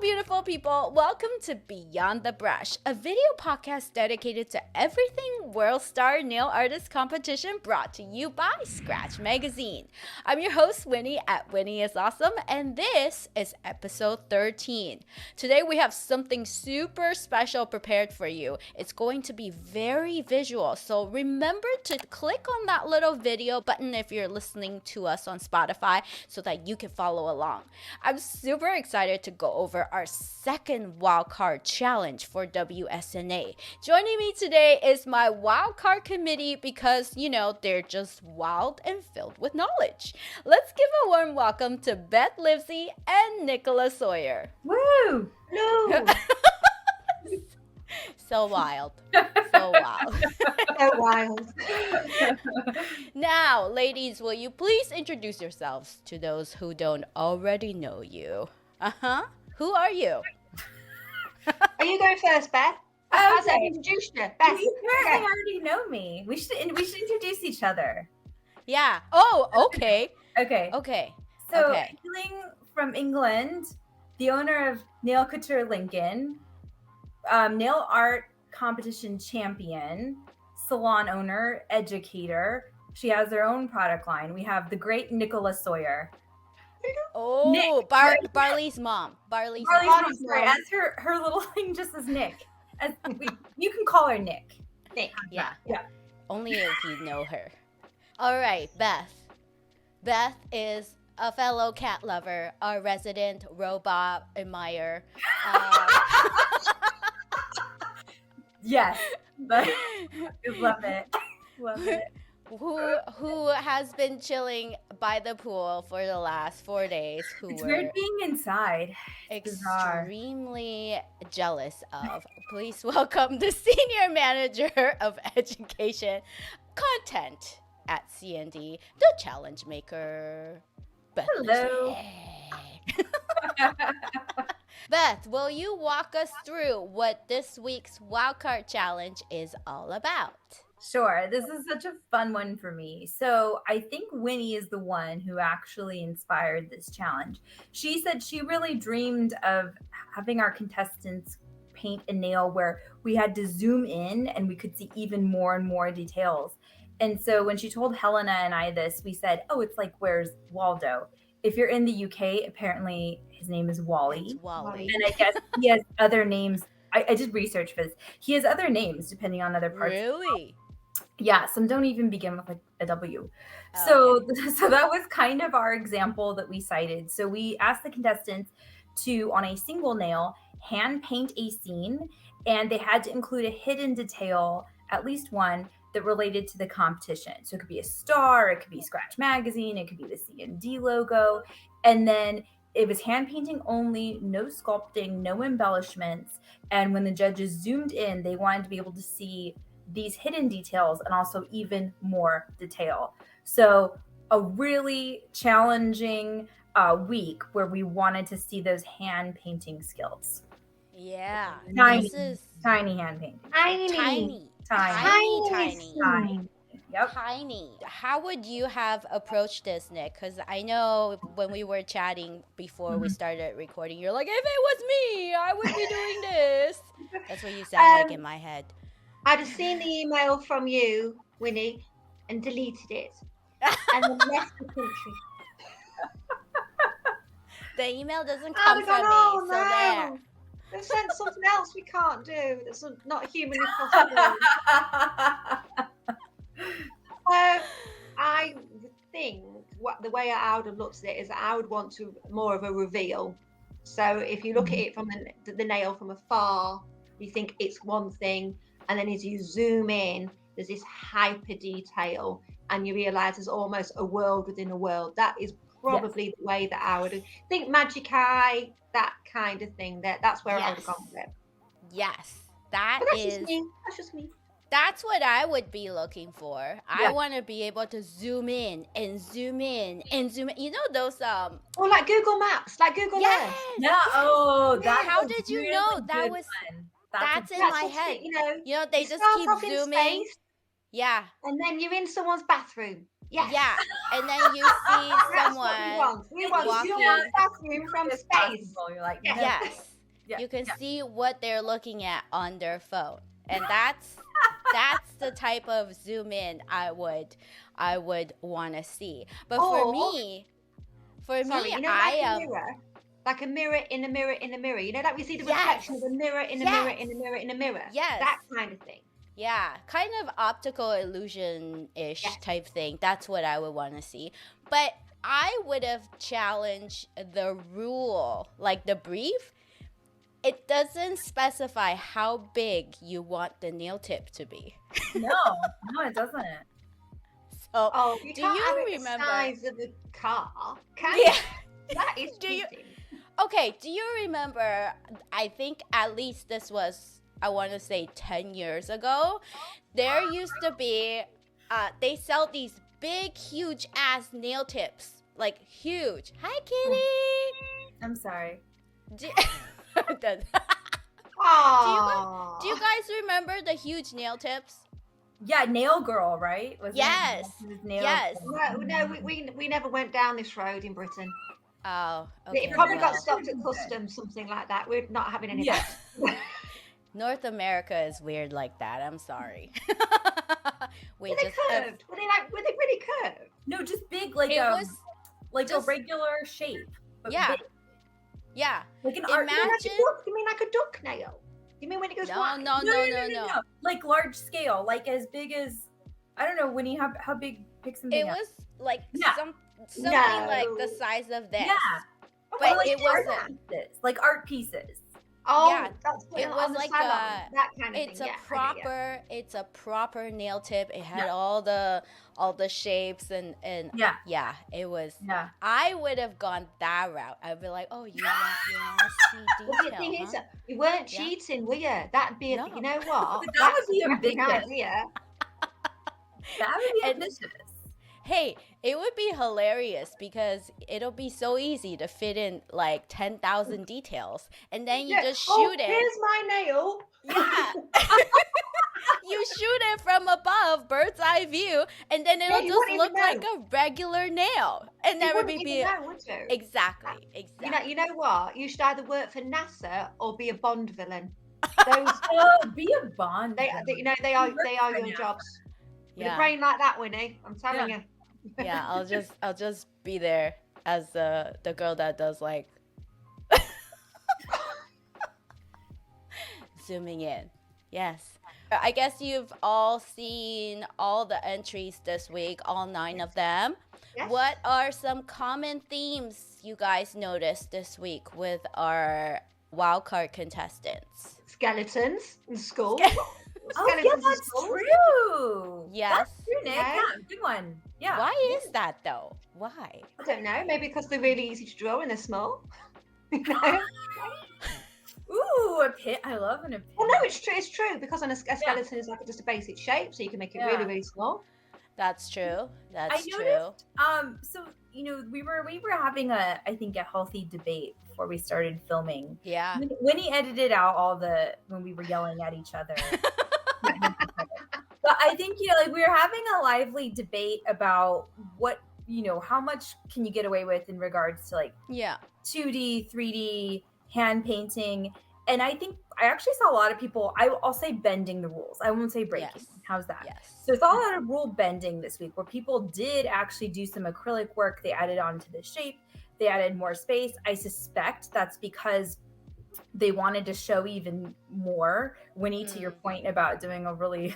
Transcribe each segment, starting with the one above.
beautiful people. Welcome to Beyond the Brush, a video podcast dedicated to everything World Star Nail Artist Competition, brought to you by Scratch Magazine. I'm your host, Winnie, at Winnie is Awesome, and this is episode 13. Today we have something super special prepared for you. It's going to be very visual, so remember to click on that little video button if you're listening to us on Spotify so that you can follow along. I'm super excited to go over our second wildcard challenge for WSNA. Joining me today is my wildcard committee because, you know, they're just wild and filled with knowledge. Let's give a warm welcome to Beth, Livesay, and Nicola, Sawyer. Woo! Hello! So wild. So wild. So wild. Now, ladies, will you please introduce yourselves to those who don't already know you? Who are you? Are you going first, Beth? How's that introduced you? Beth. You apparently already know me. We should introduce each other. Yeah. Oh, okay. Okay. So, hailing from England, the owner of Nail Couture Lincoln, nail art competition champion, salon owner, educator. She has her own product line. We have the great Nicola Sawyer. Oh, Nick. Barley's mom. Barley's mom. Sorry, as her little thing just as Nick. You can call her Nick. Nick. Yeah. Only if you know her. All right, Beth. Beth is a fellow cat lover, a resident robot admirer. Yes, but love it. Who has been chilling by the pool for the last 4 days? It's weird being inside. Extremely jealous of. Please welcome the Senior Manager of Education Content at CND, the Challenge Maker, Beth. Hello. Beth, will you walk us through what this week's wildcard challenge is all about? Sure. This is such a fun one for me. So I think Winnie is the one who actually inspired this challenge. She said she really dreamed of having our contestants paint a nail where we had to zoom in and we could see even more and more details. And so when she told Helena and I this, we said, oh, it's like, where's Waldo? If you're in the UK, apparently his name is Wally. It's Wally. And I guess he has other names. I did research for this. He has other names depending on other parts. Really? Yeah, some don't even begin with like a W. Oh, So that was kind of our example that we cited. So we asked the contestants to, on a single nail, hand paint a scene, and they had to include a hidden detail, at least one, that related to the competition. So it could be a star, it could be Scratch Magazine, it could be the CND logo. And then it was hand painting only, no sculpting, no embellishments. And when the judges zoomed in, they wanted to be able to see these hidden details and also even more detail. So a really challenging week where we wanted to see those hand painting skills. Yeah. Tiny hand painting. Tiny. Yep. Tiny. How would you have approached this, Nick? Because I know when we were chatting before we started recording, you're like, if it was me, I would be doing this. That's what you sound like in my head. I'd have seen the email from you, Winnie, and deleted it. And then left the country. The email doesn't come from me, so there. They've sent something else we can't do. That's not humanly possible. I would think the way I would have looked at it is I would want to more of a reveal. So if you look at it from the nail from afar, you think it's one thing, and then as you zoom in, there's this hyper detail, and you realise there's almost a world within a world. That is probably the way that I would think. Magic eye, that kind of thing. That's where I would have gone with it. Yes, that's just me. That's what I would be looking for. Yeah. I want to be able to zoom in and zoom in and zoom in. You know those Oh, like Google Maps, like Google Earth. Yeah. Oh, how did you know that was? That's in my head. You know, they just keep zooming. Yeah. And then you're in someone's bathroom. Yes. Yeah. And then you see someone wants. We want walking. your bathroom from As space. possible. You're like, Yeah. no. Yes. Yeah, You can yeah. see what they're looking at on their phone. And that's the type of zoom in I would want to see. But for Or- me, Sorry, you know, I like a am mirror, like a mirror in a mirror in a mirror. You know, like we see the Yes. reflection of a mirror in a mirror in a Yes. mirror in a mirror. Yes. That kind of thing. yeah, kind of optical illusion-ish Yes. type thing. That's what I would want to see. But I would have challenged the rule, like the brief. It doesn't specify how big you want the nail tip to be. No, it doesn't. So, Oh, you do can't you have it remember? the size of a car, can Yeah. you? That is Do you- cheating. Okay, do you remember? I think at least this was, I want to say 10 years ago. There used to be, they sell these big, huge ass nail tips. Like huge. Hi, kitty. I'm sorry. Do, Oh. do you guys remember the huge nail tips? Yeah, Nail Girl, right? Was Yes. Nail Yes. Girl. No, we never went down this road in Britain. Oh, okay. It probably got well, stopped at customs, something like that. We're not having any Yeah. of that. North America is weird like that. I'm sorry. we Were they just curved? Were they really curved? No, just big, like it was like just- a regular shape. But yeah. big, Yeah. like an art. Imagine- You mean like a duck nail? You mean when it goes No, wide? no, no. Like large scale, like as big as I don't know. When you have how big? Pick something. It up. was like Yeah. something No. like the size of this. Yeah, But Or like it art wasn't. pieces, like art pieces. Oh, Yeah, that's put it on was the like salon, a- that kind of It's thing. a Yeah, I get you. it's a proper nail tip. It had Yeah. all the shapes and Yeah. it was. Yeah. I would have gone that route. I'd be like, oh, you want to see Well, the detail, thing is, huh? you weren't Yeah. cheating, were you? That'd be, No. you know what? That That's would be a cracking ambitious. idea. That would be And- ambitious. Hey, it would be hilarious because it'll be so easy to fit in like 10,000 details, and then you Yeah. just Oh, shoot it. here's my nail. Yeah. You shoot it from above, bird's eye view, and then it'll you just wouldn't look even like know. a regular nail. And You that would wouldn't be even know, would you? exactly. You know what? You should either work for NASA or be a Bond villain. Those, Oh, be a Bond. they villain. they are You work for your NASA. jobs. With a Yeah. brain like that, Winnie, I'm telling Yeah. you. Yeah, I'll just be there as the girl that does like zooming in. Yes. I guess you've all seen all the entries this week, all 9 of them. Yes. What are some common themes you guys noticed this week with our wildcard contestants? Skeletons in school. Oh, yeah, Skeletons in that's school. true. Yes. That's true, Nick. Yeah. Yeah, good one. Yeah. Why is that though? Why? I don't know. Maybe because they're really easy to draw and they're small. You know? Ooh, a pit. I love an pit. Well, no, it's true. It's true because on a skeleton is like just a basic shape, so you can make it really, Yeah. really small. That's true. That's I true. noticed, so we were having a healthy debate before we started filming. Yeah. When he edited out all when we were yelling at each other. But I think like we were having a lively debate about what how much can you get away with in regards to like Yeah. 2D, 3D, hand painting. And I think I actually saw a lot of people, I'll say bending the rules. I won't say breaking. Yes. How's that? Yes. So I saw a lot of rule bending this week where people did actually do some acrylic work. They added on to the shape. They added more space. I suspect that's because they wanted to show even more. Winnie, to your point about doing a really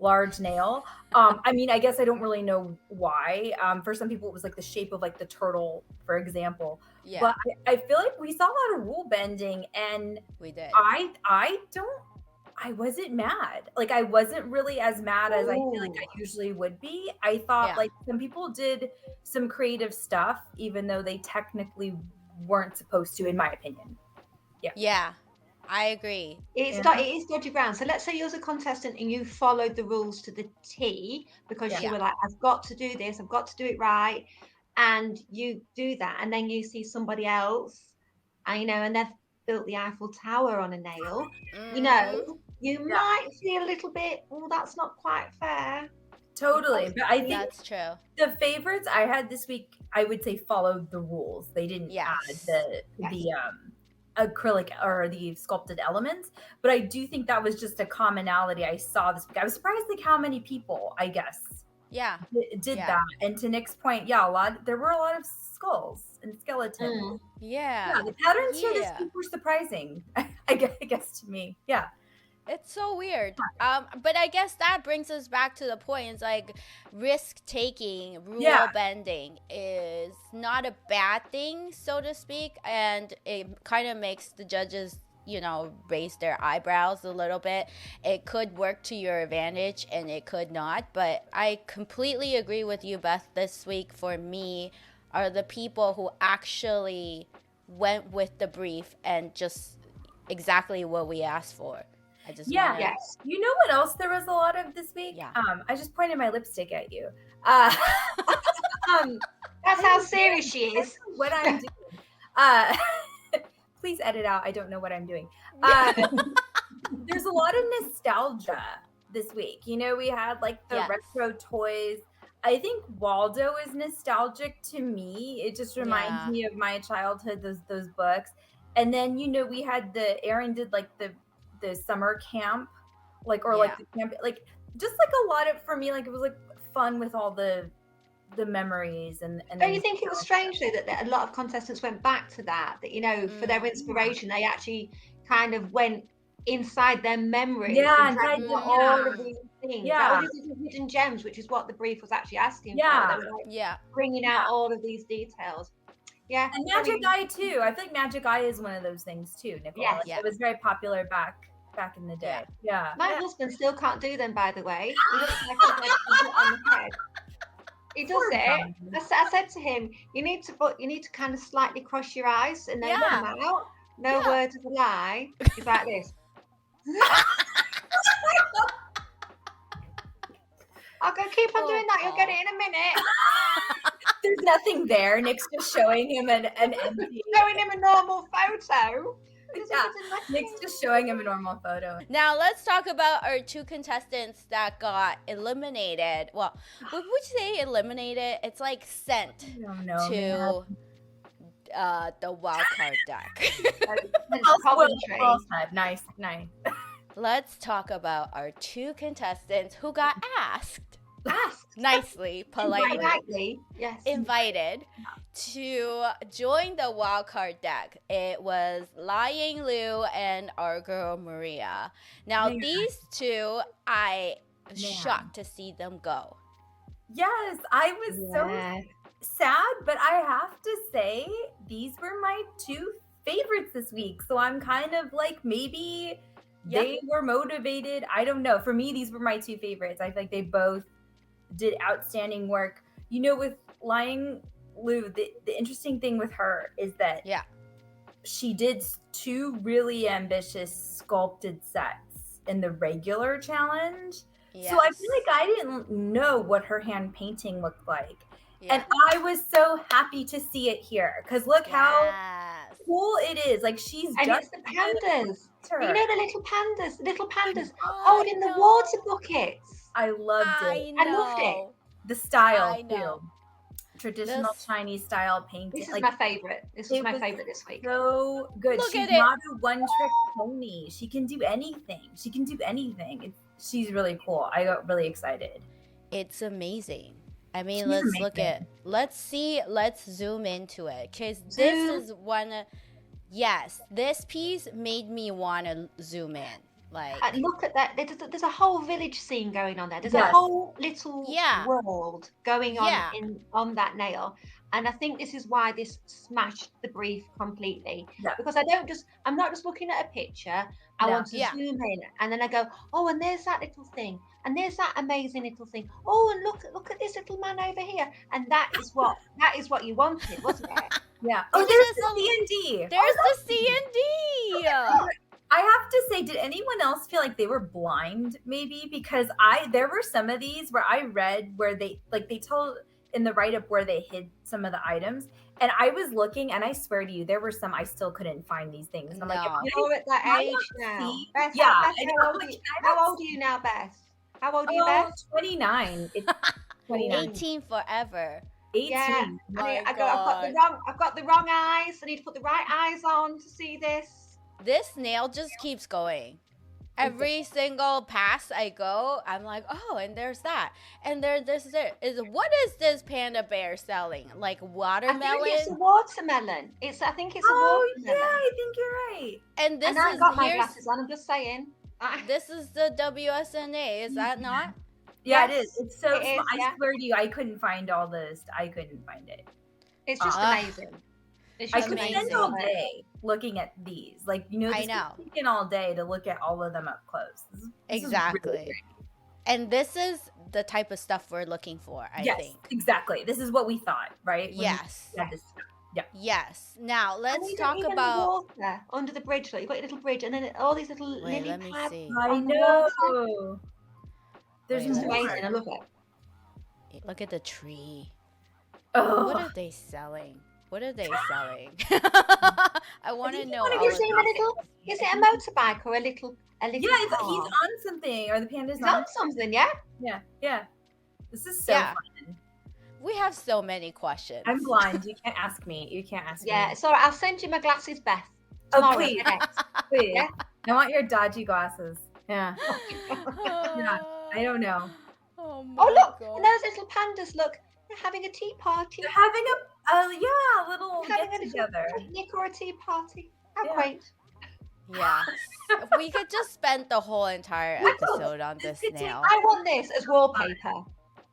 large nail. I mean, I guess I don't really know why. For some people, it was like the shape of like the turtle, for example. Yeah. But I feel like we saw a lot of rule bending, and We did. I wasn't mad. Like I wasn't really as mad as I feel like I usually would be. I thought Yeah. like some people did some creative stuff, even though they technically weren't supposed to, in my opinion. Yeah. I agree. It is dodgy ground. So let's say you're a contestant and you followed the rules to the T because you Yeah. were like, I've got to do this, I've got to do it right. And you do that. And then you see somebody else, and they've built the Eiffel Tower on a nail. Mhm. You might feel a little bit, oh, that's not quite fair. Totally. But I think That's true. the favorites I had this week, I would say, followed the rules. They didn't add the acrylic or the sculpted elements, but I do think that was just a commonality I saw this week. I was surprised like how many people, I guess, did that. And to Nick's point, there were a lot of skulls and skeletons. Yeah, the patterns here this week were surprising. I guess to me, it's so weird. But I guess that brings us back to the point. It's like risk taking, rule bending is not a bad thing, so to speak, and it kind of makes the judges, raise their eyebrows a little bit. It could work to your advantage and it could not, but I completely agree with you, Beth. This week for me are the people who actually went with the brief and just exactly what we asked for. Yes. You know what else there was a lot of this week? Yeah. I just pointed my lipstick at you. That's how serious she is. What I'm doing. Please edit out. I don't know what I'm doing. There's a lot of nostalgia this week. We had like the retro toys. I think Waldo is nostalgic to me. It just reminds me of my childhood, those books. And then, we had Aaron did like the summer camp, the camp, just like a lot of, for me, like it was like fun with all the memories and don't you think it was strange though that a lot of contestants went back to that for their inspiration they actually kind of went inside their memories and all of these things, all these hidden gems, which is what the brief was actually asking for. They were bringing out all of these details. Yeah, and Magic Eye too. I feel like Magic Eye is one of those things too, Nicola. It was very popular back in the day. Yeah. My husband still can't do them, by the way. He looks like he's on the head. He does it. I said to him, you need to kind of slightly cross your eyes and then come out. No word of a lie. He's like this. I'll go keep on doing that. You'll get it in a minute. There's nothing there. Nick's just showing him an empty. Showing him a normal photo. Nick's just showing him a normal photo. Now let's talk about our two contestants that got eliminated. Well, would you say eliminated? It's like sent to the wild card deck. Nice. Let's talk about our two contestants who got asked nicely, politely, invited to join the wild card deck. It was Lying Lou and our girl Maria. Now these two, I was shocked to see them go. Yes, I was so sad, but I have to say these were my two favorites this week. So I'm kind of like maybe they were motivated. I don't know. For me, these were my two favorites. I feel like they both did outstanding work. With Lying Lou, the interesting thing with her is that she did two really ambitious sculpted sets in the regular challenge. So I feel like I didn't know what her hand painting looked like. And I was so happy to see it here because look how cool it is. Like she's and just it's the pandas. The little pandas holding the water buckets. I loved it. I loved it. The style too. Traditional Chinese style painting. This is my favorite. This was my favorite this week. So good. She's not a one-trick pony. She can do anything. She's really cool. I got really excited. It's amazing. I mean, let's zoom into it because this is one. This piece made me want to zoom in. And look at that. There's a whole village scene going on there. There's a whole little world going on on that nail. And I think this is why this smashed the brief completely. Because I'm not just looking at a picture. I want to zoom in and then I go, oh, and there's that little thing. And there's that amazing little thing. Oh, and look at this little man over here. And that is what you wanted, wasn't it? Yeah. Oh, there's the C&D. There's the C&D. I have to say, did anyone else feel like they were blind maybe? Because there were some of these where I read where they told in the write-up where they hid some of the items. And I was looking and I swear to you, there were some I still couldn't find these things. And I'm like, you're at that age now. Beth, how old are you now, Beth? How old are you, Oh, Beth? 29. It's 29. 18 forever. 18. Yeah. My I've got the wrong eyes. I need to put the right eyes on to see this. This nail just keeps going. Every single pass I go, I'm like, oh, and there's that, and there's is what is this panda bear selling? Like watermelon? I think it's a watermelon. I think it's a Oh, yeah, watermelon. I think you're right. And this And I is got my here's glasses on. I'm just saying. this is the WSNA. Is that not? Yeah, Yes, it is. It's so it is, small. yeah. I swear to you, I couldn't find all this. I couldn't find it. It's just amazing. It's I just could amazing. spend all day looking at these. Like, you know, I this know. could take all day to look at all of them up close. This is Exactly. really great. And this is the type of stuff we're looking for, I Yes, think. exactly. This is what we thought, right? When we Yes. had this stuff. Yeah. Yes. Now And let's even talk the about. water under the bridge. Look, you've got your little bridge, and then all these little Wait, lily let me pads see. I on the water. know. There's Wait, It's let me more. amazing. I love it. Look at the tree. Oh. What are they selling? What are they selling? I want to think know. one of Have you all seen of a these little? things. Is it a motorbike or a little? Yeah, he's car? on something. Or the panda's He's on. on something, yeah. Yeah. This is so Yeah. fun. We have so many questions. I'm blind. You can't ask me. You can't ask Yeah, me. so I'll send you my glasses, Beth. Oh, Tomorrow, please. FedEx. Please. Yeah. I want your dodgy glasses. Yeah. Yeah, I don't know. Oh my Oh, look, God. and those little pandas, look, they're having a tea party. They're having a little They're having get a little together. picnic or a tea party. How Yeah. quaint. Yes. We could just spend the whole entire We could. episode on this could take- nail. I want this as wallpaper.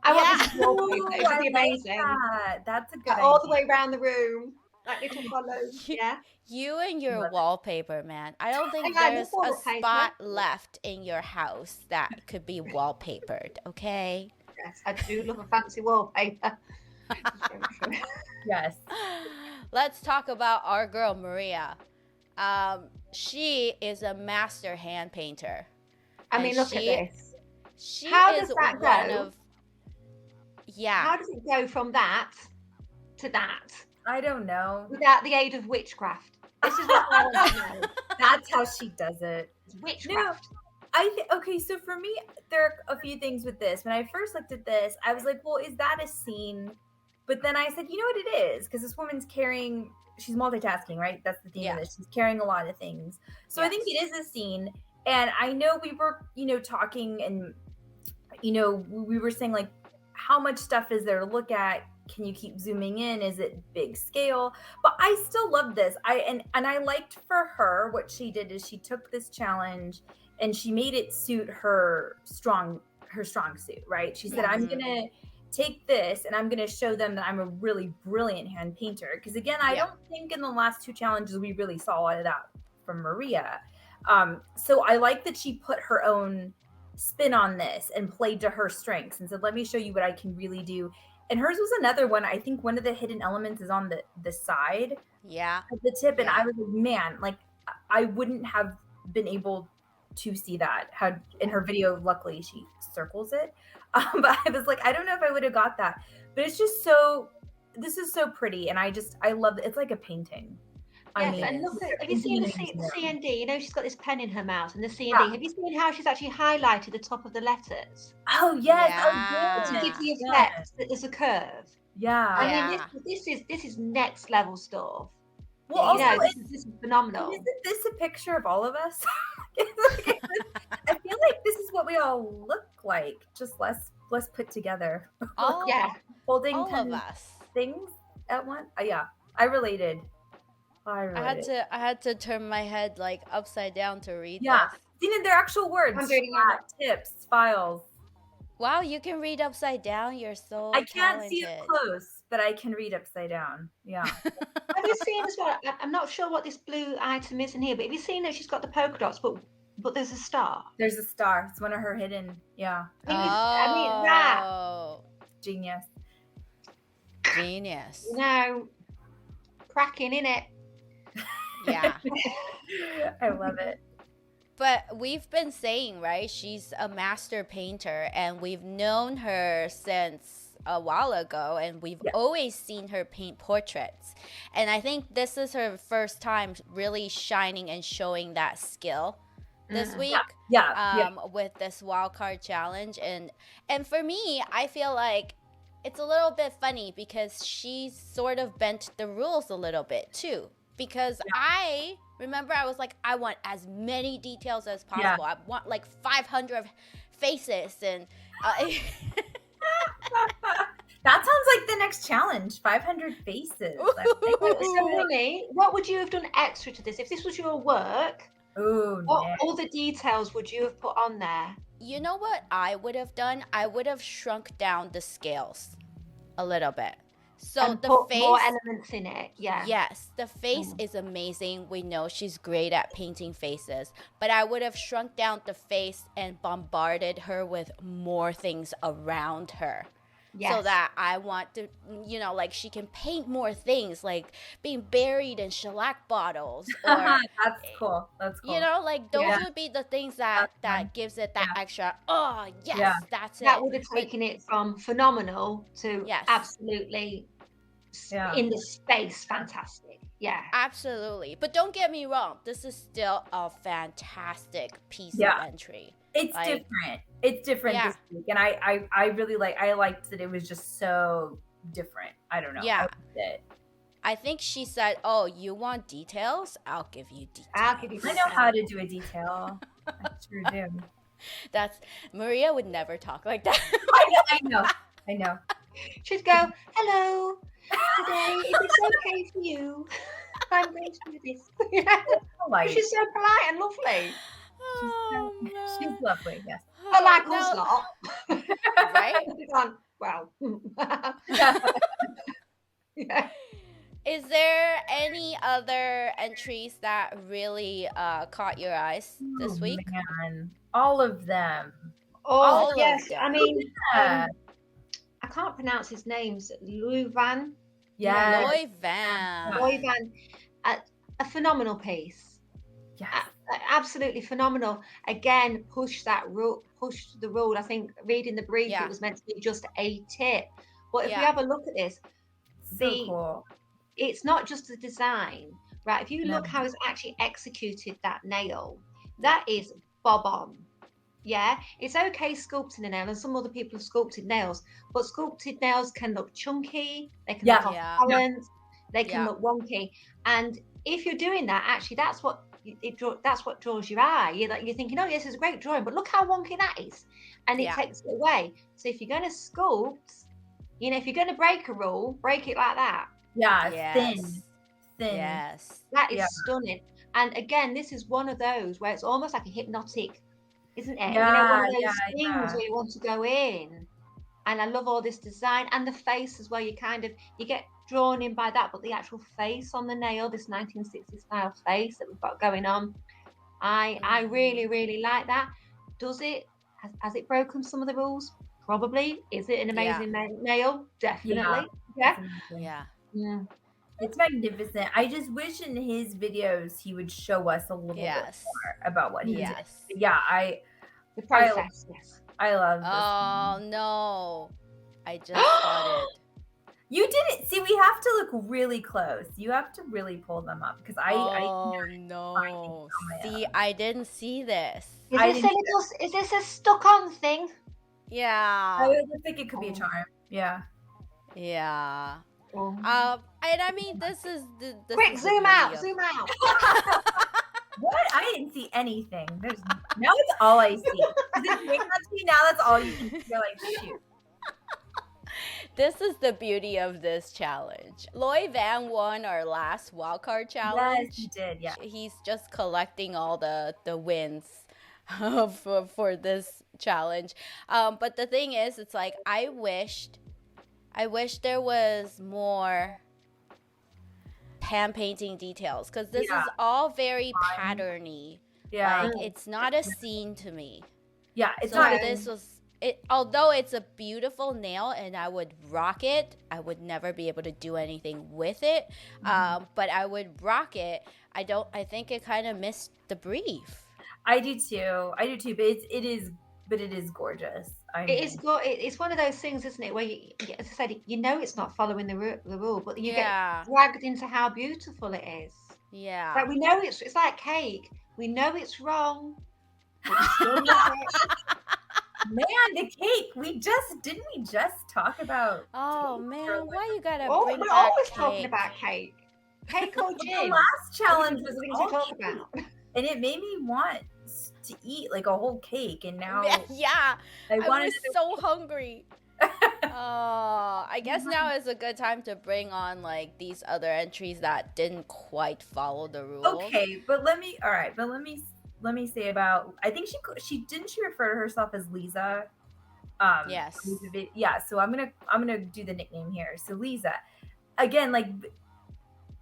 I want this as wallpaper. Ooh, It would I be like amazing. that. That's a good Like, all the idea. way around the room, like little follows. Yeah. You and your Love it. wallpaper, man. I don't think Yeah, there's the a wallpaper. spot left in your house that could be wallpapered, okay? Yes, I do love a fancy wallpaper. Yes. Let's talk about our girl Maria. She is a master hand painter. I mean, And look at she- this. She How is does that one go? of yeah. How does it go from that to that I don't know. without the aid of witchcraft? This is what I want to know. That's how she does it. It's witchcraft. Okay, so for me, there are a few things with this. When I first looked at this, I was like, well, is that a scene? But then I said, you know what it is? Because this woman's carrying, she's multitasking, right? That's the theme Yeah. of this. She's carrying a lot of things. So I think it is a scene. And I know we were, talking and, we were saying like, how much stuff is there to look at? Can you keep zooming in? Is it big scale? But I still love this. And I liked for her, what she did is she took this challenge and she made it suit her strong suit, right? She said, Yes. I'm gonna take this and I'm gonna show them that I'm a really brilliant hand painter. Because again, I Yeah. don't think in the last two challenges we really saw a lot of that from Maria. So I like that she put her own spin on this and played to her strengths and said, let me show you what I can really do. And hers was another one. I think one of the hidden elements is on the side Yeah. of the tip. And Yeah. I was like, man, like I wouldn't have been able to see that. How in her video, luckily she circles it. But I was like, I don't know if I would have got that. But it's just this is so pretty. And I love it. It's like a painting. Yes, mean, and look at, have you seen the CND? You know, she's got this pen in her mouth, and the CND. Yeah. Have you seen how she's actually highlighted the top of the letters Oh, yes. Yeah. Oh, to yeah. give the Yeah. effect that there's a curve? Yeah. I Yeah. mean, this is next level stuff. Well, You know, also, this is phenomenal. isn't this a picture of all of us? I feel like this is what we all look like, just less put together. All, Yeah, Holding all of 10 us. things at once. Yeah, I related. I had to turn my head like upside down to read Yeah. this. See, they're actual words. I'm reading Chat, tips, files. Wow, you can read upside down. You're so I can't see it talented. close, but I can read upside down. Yeah. have you seen as well? I'm not sure what this blue item is in here, but have you seen that she's got the polka dots, but there's a star? There's a star. It's one of her hidden. Yeah. I mean that. Oh, Genius. genius. You know, cracking in it. Yeah. I love it. But we've been saying, right? She's a master painter, and we've known her since a while ago, and we've Yeah. always seen her paint portraits. And I think this is her first time really shining and showing that skill this week. Yeah. With this wild card challenge, and for me, I feel like it's a little bit funny because she sort of bent the rules a little bit too. Because I remember I was like, I want as many details as possible. I want like 500 faces and. That sounds like the next challenge, 500 faces. So, Willie, what would you have done extra to this? If this was your work, what other details would you have put on there? You know what I would have done? I would have shrunk down the scales a little bit. So and the put face, more elements in it. Yeah. Yes, the face is amazing. We know she's great at painting faces, but I would have shrunk down the face and bombarded her with more things around her. Yes. So that I want to, you know, like she can paint more things, like being buried in shellac bottles. Or, That's cool. That's cool. You know, like those would be the things that gives it that extra, that's it. That would have taken it from phenomenal to absolutely in the space fantastic. Yeah. Absolutely. But don't get me wrong, this is still a fantastic piece of entry. It's like, different. It's different this week. And I really liked that it was just so different. I don't know. Yeah. I think she said, "Oh, you want details? I'll give you details." I know how to do a detail. I sure do. That's Maria would never talk like that. I know. She'd go, "Hello. Today, if it's okay for you, I'm going to do this." She's so polite and lovely. She's lovely, yes. But like us lot. Right? Well. Yeah. Is there any other entries that really caught your eyes this week? Man. All of them. All yes. I mean, I can't pronounce his names. Louis Van. Yeah. Louis Van. A phenomenal piece. Yes. Absolutely phenomenal. Again, push the rule. I think reading the brief, it was meant to be just a tip. But if you have a look at this, cool. It's not just the design, right? If you look how it's actually executed that nail, that is bob on. Yeah, it's okay sculpting a nail, and some other people have sculpted nails, but sculpted nails can look chunky, they can look off balance, they can look wonky. And if you're doing that, actually, that's what draws your eye. You're thinking, oh, yes, it's a great drawing, but look how wonky that is, and it takes it away. So if you're going to sculpt, you know, if you're going to break a rule, break it like that. Yeah, thin. Yes, that is stunning. And again, this is one of those where it's almost like a hypnotic, isn't it? Yeah, you know, one of those things where you want to go in. And I love all this design and the face as well. You get drawn in by that, but the actual face on the nail, this 1960s style face that we've got going on, I really, really like that. Has it broken some of the rules? Probably. Is it an amazing nail? Definitely. Yeah. It's magnificent. I just wish in his videos he would show us a little bit more about what he did. Yeah, the process. I love this. Oh no, I just got it. You didn't see. We have to look really close. You have to really pull them up because no. See, I didn't see this. Is this a stuck-on thing? Yeah. I would think it could be a charm. Yeah. Yeah. And I mean, this is quick zoom out. What? I didn't see anything. Now it's all I see. Now that's all you can see. You're like, shoot. This is the beauty of this challenge. Louis Van won our last wildcard challenge. Yes, he did. Yeah. He's just collecting all the wins for this challenge. But the thing is, it's like I wish there was more hand painting details because this is all very patterny. Yeah, like it's not a scene to me. Yeah, it's so not. This was it. Although it's a beautiful nail and I would rock it, I would never be able to do anything with it. But I would rock it. I think it kind of missed the brief. I do too. But it is gorgeous. It's one of those things, isn't it? Where, as I said, you know it's not following the rule, but you get dragged into how beautiful it is. Yeah. Like we know it's like cake. We know it's wrong, Man, the cake. Didn't we just talk about Oh cake man, earlier? why you gotta Oh, bring we're back always cake? talking about cake. Cake or The gin? last challenge was things all to talk cake, about. and it made me want to eat like a whole cake, and now Yeah, I I wanted was so hungry. I guess now is a good time to bring on like these other entries that didn't quite follow the rules. Okay, but let me say about, I think she refer to herself as Lisa. Yes. Yeah, so I'm gonna do the nickname here. So Lisa, again, like,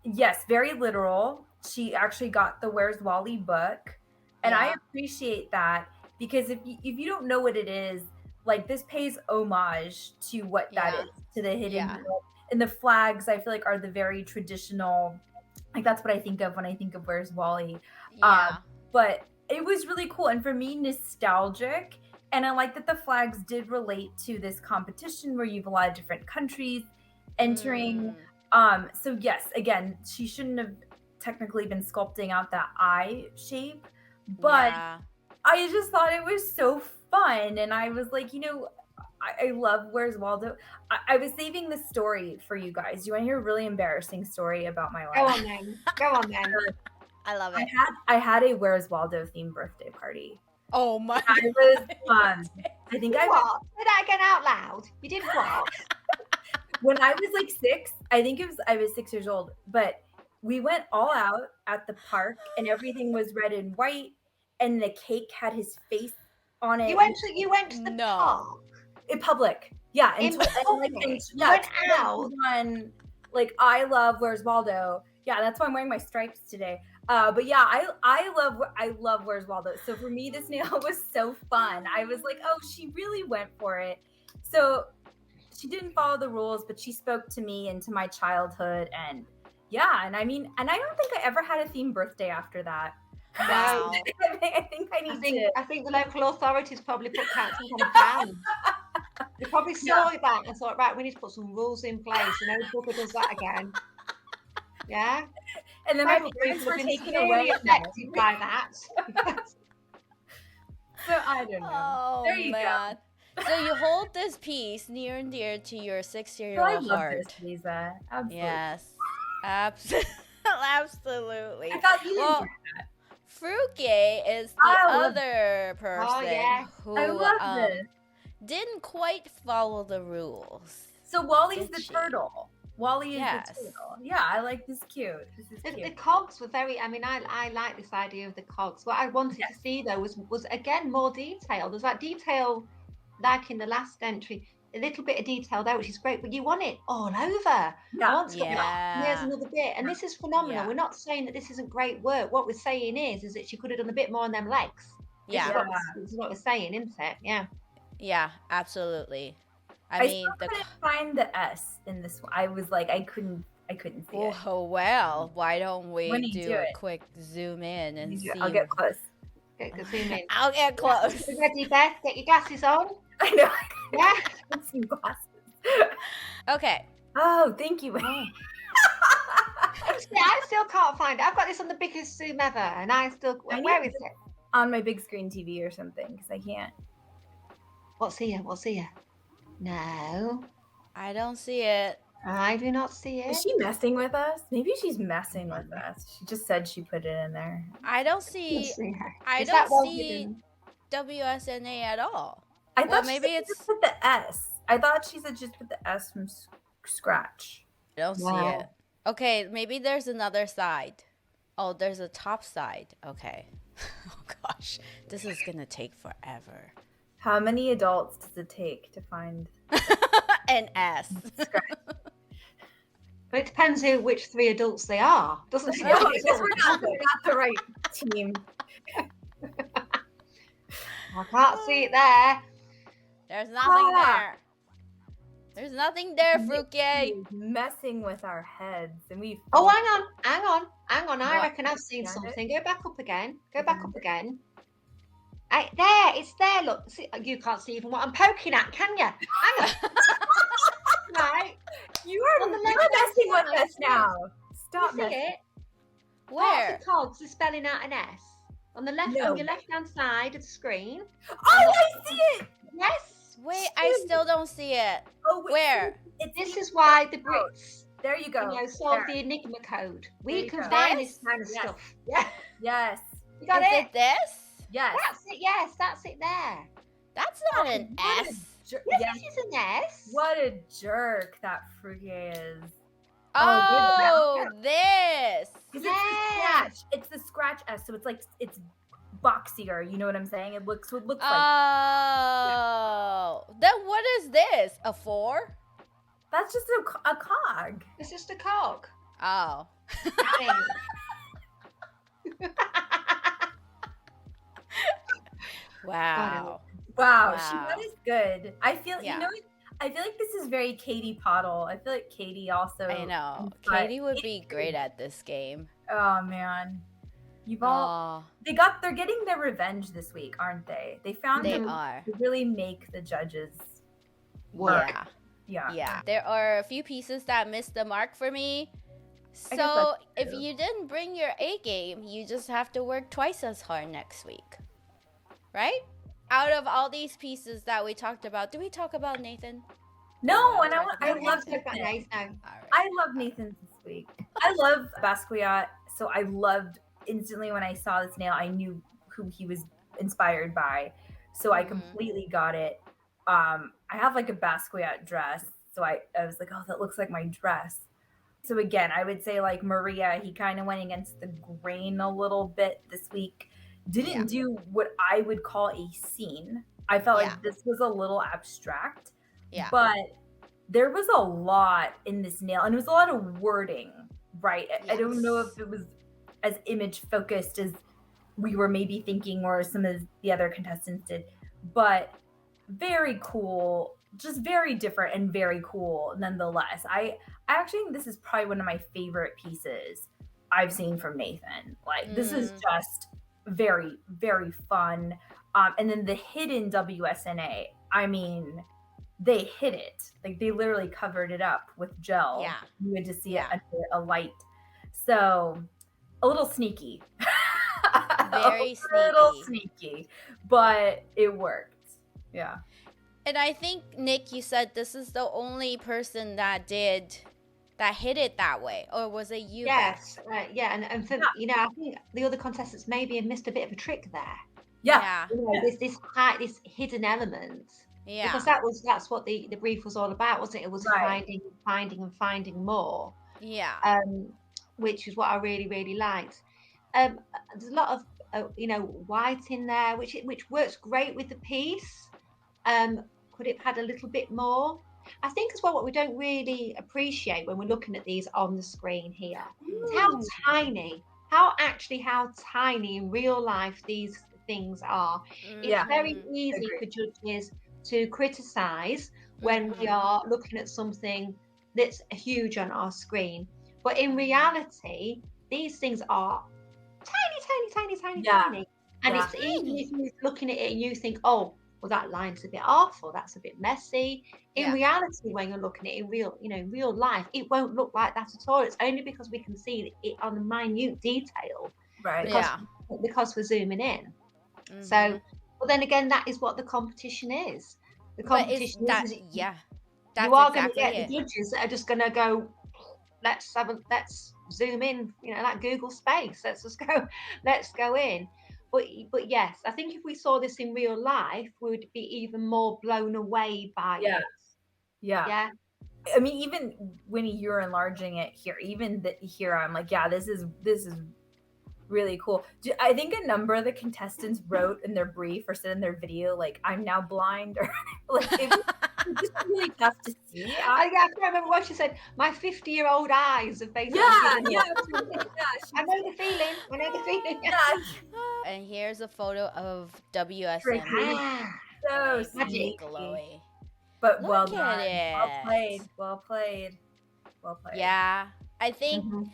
yes, very literal. She actually got the Where's Wally book, and I appreciate that, because if you don't know what it is, like, this pays homage to what that is, to the hidden world. And the flags, I feel like, are the very traditional, like, that's what I think of when I think of Where's Wally. But it was really cool, and for me, nostalgic. And I like that the flags did relate to this competition where you have a lot of different countries entering. So yes, again, she shouldn't have technically been sculpting out that eye shape, but I just thought it was so fun. And I was like, I love Where's Waldo. I was saving the story for you guys. Do you want to hear a really embarrassing story about my life? Go on then. I love it. I had a Where's Waldo themed birthday party. Oh my God. I was I think I what? Say that again out loud. You did what? When I was like 6, I was 6 years old, but we went all out at the park and everything was red and white, and the cake had his face on it. You went to the park? In public. Yeah. In public? Yeah, went out? Like, I love Where's Waldo. Yeah, that's why I'm wearing my stripes today. But yeah, I love Where's Waldo. So for me, this nail was so fun. I was like, oh, she really went for it. So she didn't follow the rules, but she spoke to me and to my childhood. And yeah, and I mean, and I don't think I ever had a themed birthday after that. Wow. I think the local authorities probably put councils on a ban. They probably saw that and thought, right, we need to put some rules in place, and nobody does that again. Yeah. And then my parents were taken away affected by that. So I don't know. Oh, there you go. So you hold this piece near and dear to your 6-year-old heart. This, Lisa. Absolutely. Yes. Absolutely. I thought you didn't that. Fruitgay is the other person who didn't quite follow the rules. So Wally's the turtle. Wally is the turtle. Yeah, I like this. Cute. This is cute. The cogs were very. I mean, I like this idea of the cogs. What I wanted to see though was again more detail. There's that detail, like in the last entry, a little bit of detail there, which is great. But you want it all over. Here's another bit, and this is phenomenal. Yeah. We're not saying that this isn't great work. What we're saying is that she could have done a bit more on them legs. This is what we're saying, isn't it? Yeah. Yeah, absolutely. I mean, couldn't find the S in this one. I was like, I couldn't see it. Oh well, why don't we do a quick zoom in and see? I'll get close. Zoom in. I'll get close. Ready, Beth? Get your glasses on. I know. Yeah. Some glasses. Okay. Oh, thank you. I still can't find it. I've got this on the biggest zoom ever, and where is it? On my big screen TV or something, because I can't. What's here? No. I don't see it. I do not see it. Is she messing with us? Maybe she's messing with us. She just said she put it in there. I don't see. I don't see WSNA at all. I thought maybe it's just put the S. I thought she said just put the S from scratch. I don't see it. Okay, maybe there's another side. Oh, there's a top side. Okay. Oh gosh, this is gonna take forever. How many adults does it take to find an S? But it depends which 3 adults they are, doesn't it? No, because we're not the right team. I can't see it there. There's nothing there. There's nothing there, Fruitcake. Messing with our heads, and we. Oh, hang on. I reckon I've seen something. Go back up again. It's there. Look, see, you can't see even what I'm poking at, can you? Hang on. Right. You're messing with us now. Stop messing. It. Where? The cogs are spelling out an S. On the left, No. on your left-hand side of the screen. Oh, I see it. Yes. Wait, I still don't see it. Oh, wait, Where? This is why the Brits, There you go. solve There. the Enigma code. There We you can go. find This? this kind of Yes. stuff. Yeah. Yes. You got Is it? it this? Yes. That's it. Yes, that's it there. That's not an What a S. Yes, Yes. it is an S. What a jerk that Frugier is. Oh, this. 'Cause Yeah. it's the scratch S, so it's boxier. You know what I'm saying? It looks like. Oh. Then what is this? A 4? That's just a cog. It's just a cog. Oh. Wow. Wow, Wow. that is good. I feel Yeah. you know. I feel like this is very Katie Pottle. I feel like Katie also. I know. inspired- Katie would be great at this game. Oh man, you've all. Oh, They're getting their revenge this week, aren't they? They found they them are. to really make the judges. Yeah. Yeah. Yeah. There are a few pieces that missed the mark for me. I guess So that's if true. you didn't bring your A game, you just have to work twice as hard next week. Right? Out of all these pieces that we talked about, did we talk about Nathan? No, Yeah, and I talk love about That's Nathan. nice now. All right. I love Nathan's this week. I love Basquiat, so I loved instantly when I saw this nail. I knew who he was inspired by, so I Mhm. completely got it. I have like a Basquiat dress, so I was like, oh, that looks like my dress. So again, I would say like Maria, he kind of went against the grain a little bit this week. Didn't Yeah. do what I would call a scene. I felt Yeah. like this was a little abstract. Yeah. But there was a lot in this nail, and it was a lot of wording, right? I don't know Yes. if it was as image focused as we were maybe thinking or some of the other contestants did, but very cool, just very different and very cool nonetheless. I actually think this is probably one of my favorite pieces I've seen from Nathan. Like this is just very, very fun. And then the hidden WSNA, I mean, they hid it. Like they literally covered it up with gel. Yeah. You had to see Yeah. it under a light. So a little sneaky. Very A little sneaky. sneaky. But it worked. Yeah. And I think, Nick, you said this is the only person that hit it that way, or was it you? Yes, yeah, and for I think the other contestants maybe have missed a bit of a trick there. Yeah. This hidden element. Yeah. Because that's what the brief was all about, wasn't it? It was Right. finding more. Yeah. Which is what I really, really liked. There's a lot of white in there, which works great with the piece. Could it have had a little bit more? I think as well what we don't really appreciate when we're looking at these on the screen here is how tiny in real life these things are. It's Yeah. very easy Agreed. for judges to criticize when we are looking at something that's huge on our screen. But in reality, these things are tiny. Yeah. And Yeah. it's even if you're looking at it and you think, oh, well, that line's a bit off or that's a bit messy. In Yeah. reality, when you're looking at it in real life, it won't look like that at all. It's only because we can see it on the minute detail Right. because we're zooming in. Mhm. So, but then again, that is what the competition is. The But competition that's is that's you are exactly going to get it. the judges that are just going to go, let's zoom in, like Google Space. Let's go in. But yes, I think if we saw this in real life, we would be even more blown away by Yeah. it. Yeah. Yeah. I mean, even when you're enlarging it here, here, I'm like, yeah, this is really cool. I think a number of the contestants wrote in their brief or said in their video, like, I'm now blind, or like it was just really tough to see. I can't remember what she said. My 50-year-old eyes have basically. Yeah. I know the feeling. Yeah. And here's a photo of WSM. Ah, So Nice, sneaky. glowy. But Look well at done. it. Well played. Yeah, I think mhm.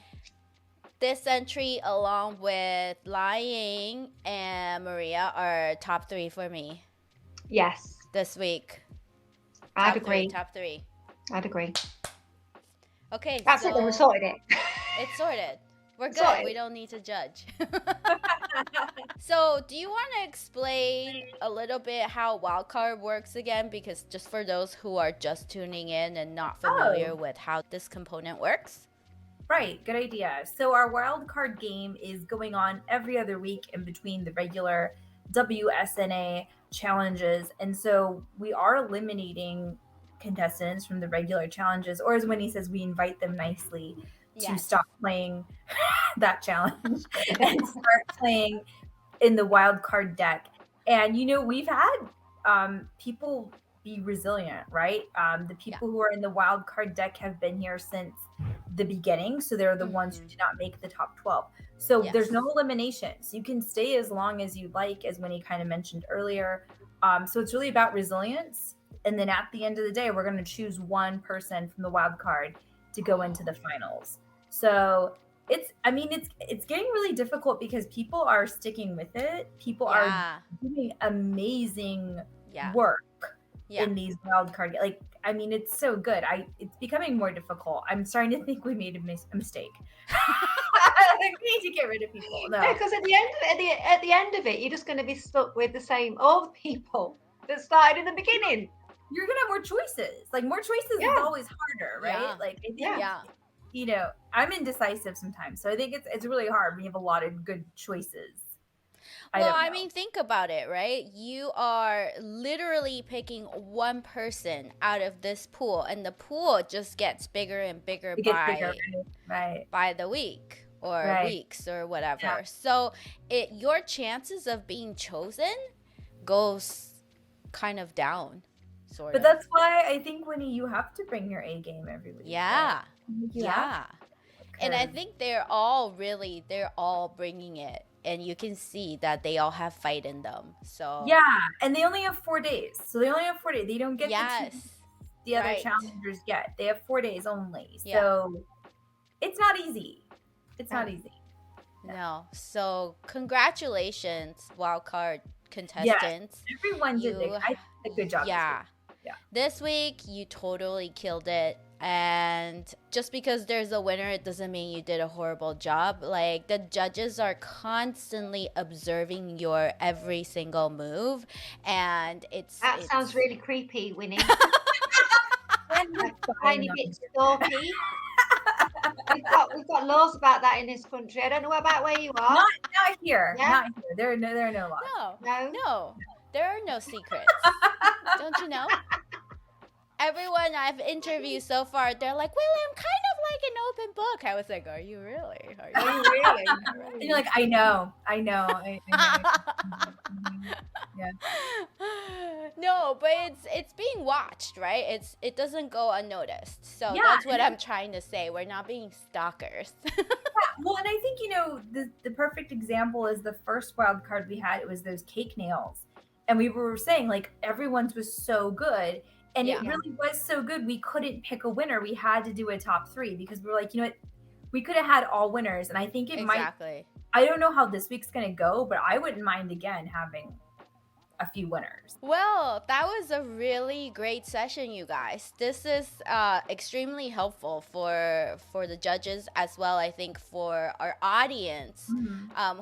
this entry, along with Lying and Maria, are top 3 for me Yes, this week. I'd Top agree. Top 3. I'd agree. Okay, That's it. Then we sorted it. It's sorted. We're good. Sorry. We don't need to judge. So, do you want to explain a little bit how wildcard works again? Because just for those who are just tuning in and not familiar with how this component works. Right, good idea. So our wild card game is going on every other week in between the regular WSNA challenges. And so we are eliminating contestants from the regular challenges, or as Winnie says, we invite them nicely to stop playing that challenge and start playing in the wild card deck. And, you know, we've had people be resilient, right? The people who are in the wild card deck have been here since the beginning, so they're the ones who did not make the top 12. So there's no eliminations. You can stay as long as you like, as Winnie kind of mentioned earlier. So it's really about resilience. And then at the end of the day, we're going to choose one person from the wild card to go into the finals. So it's getting really difficult because people are sticking with it. People are doing amazing work in these wild card. Like, I mean, it's so good. It's becoming more difficult. I'm starting to think we made a mistake. We need to get rid of people. No, because at the end of it, you're just going to be stuck with the same old people that started in the beginning. You're gonna have more choices. Like, more choices is always harder, right? Like, I think, you know, I'm indecisive sometimes, so I think it's really hard when you have a lot of good choices. Well, I mean, think about it, right? You are literally picking one person out of this pool, and the pool just gets bigger and bigger by the week or weeks or whatever. Yeah. So your chances of being chosen goes kind of down, sort of. But that's why I think, Winnie, you have to bring your A game every week. Yeah. Right? And I think they're all bringing it. And you can see that they all have fight in them. So and they only have 4 days. So they only have 4 days. They don't get the other challengers yet. They have 4 days only. So it's not easy. It's not easy. No. So congratulations, wildcard contestants. Yes, everyone did a good job. Yeah. This week you totally killed it. And just because there's a winner, it doesn't mean you did a horrible job. Like, the judges are constantly observing your every single move, and that sounds really creepy, Winnie. Tiny bit stalky. We've got laws about that in this country. I don't know about where you are. Not here. Yeah? Not here. There are no laws. No. There are no secrets. Don't you know? Everyone I've interviewed so far, they're like, well, I'm kind of like an open book. I was like, are you really? And you're like, I know. I know. Yeah. No, but it's being watched, right? It doesn't go unnoticed. So that's what I'm trying to say. We're not being stalkers. Well, and I think, you know, the perfect example is the first wild card we had. It was those cake nails. And we were saying, like, everyone's was so good. And it really was so good. We couldn't pick a winner. We had to do a top 3 because we were like, you know what? We could have had all winners. And I think it might. I don't know how this week's going to go, but I wouldn't mind, again, having a few winners. Well, that was a really great session, you guys. This is extremely helpful for the judges as well, I think, for our audience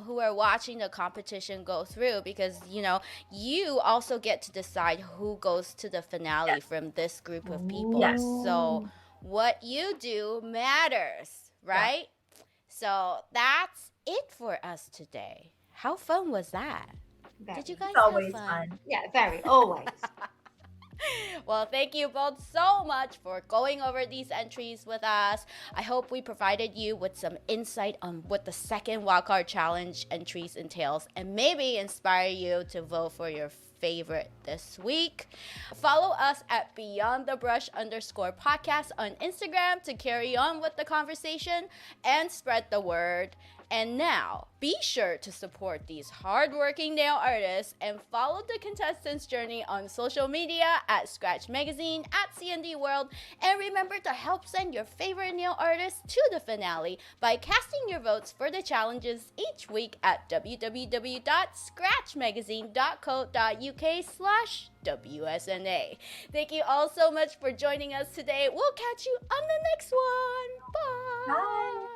who are watching the competition go through, because, you know, you also get to decide who goes to the finale from this group of people. Yes. So what you do matters, right? Yeah. So that's it for us today. How fun was that? Very. Did you guys always have fun? Yeah, very, always. Well, thank you both so much for going over these entries with us. I hope we provided you with some insight on what the second wildcard challenge entries entails, and maybe inspire you to vote for your favorite this week. Follow us at BeyondTheBrush_podcast on Instagram to carry on with the conversation and spread the word. And now, be sure to support these hardworking nail artists and follow the contestants' journey on social media at Scratch Magazine, at CND World, and remember to help send your favorite nail artists to the finale by casting your votes for the challenges each week at www.scratchmagazine.co.uk/WSNA. Thank you all so much for joining us today. We'll catch you on the next one. Bye. Bye.